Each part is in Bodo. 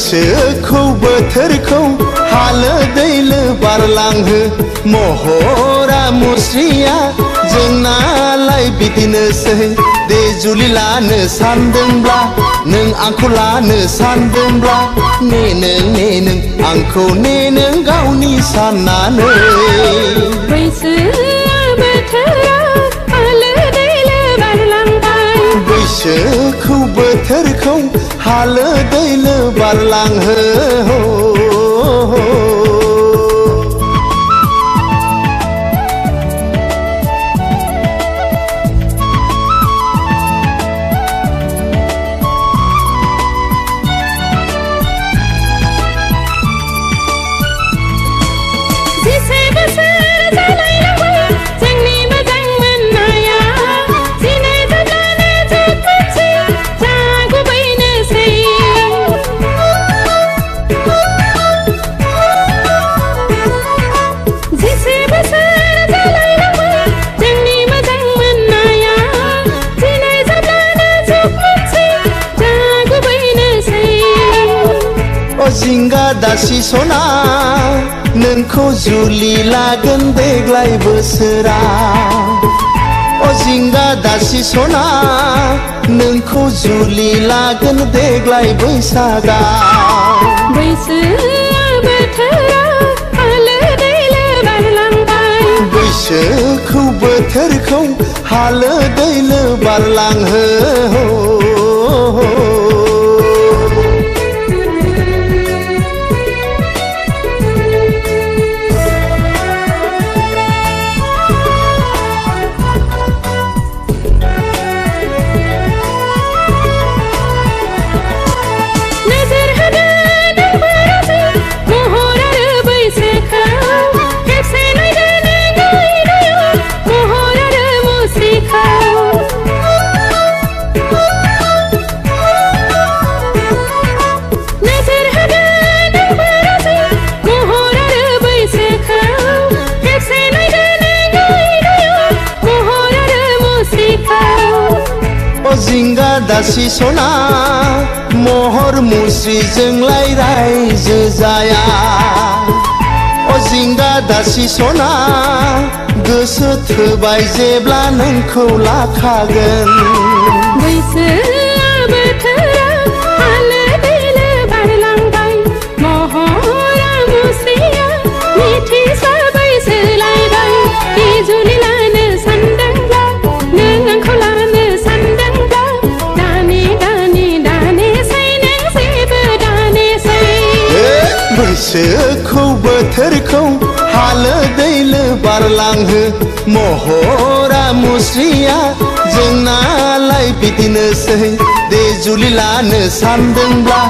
बैसोखौ बोथोरखौ हालो दैलो बारलांहो महरा मुस्रिया जोंनालाय बिदिनोसै दे जुलि लानो सानदोंब्ला नों आंखौ लानो सानदोंब्ला ने नों आंखौ ने नों गावनि साननानै बैसोआ बोथोरा हालो दैलो बारलांबाय बैसोखौ बोथोरखौ हालो दैलो बारलांहो जिंगा दासि सना नोंखौ जुलि लागोन देग्लाय बोसोरा जिंगा दासि सना नोंखौ जुलि लागोन देग्लाय बैसागा बैसोआ बोथोरा हालो दैलो बारलांबाय बैसोखौ बोथोरखौ हालो दैलो बारलांहो जिंगा दासि सना महर मुस्रिजोंलाय रायजो जाया जिंगा दासि सना गोसो थोबाय जेब्ला नोंखौ लाखागोन बैसोआ बोथोरा हालो दैलो बारलांबाय महरा मुस्रिया मिथिसाबाय सोलायबाय दे जुलि लानो सानदोंब्ला नों आंखौ लानो सानदोंब्ला दानेसै नों जेबो दानेसै बैसोखौ बोथोरखौ हालो दैलो बारलांहो महरा मुस्रिया जोंनालाय बिदिनोसै दे जुलि लानो सानदोंब्ला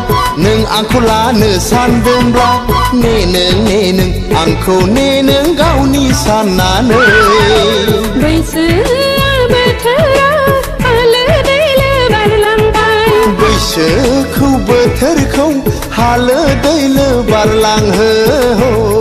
नों आंखौ लानो सानदोंब्ला ने नों आंखौ ने नों गावनि साननानै बैसोआ बोथोरा हालो दैलो बारलांबाय बैसोखौ बोथोरखौ हालो दैलो बारलांहो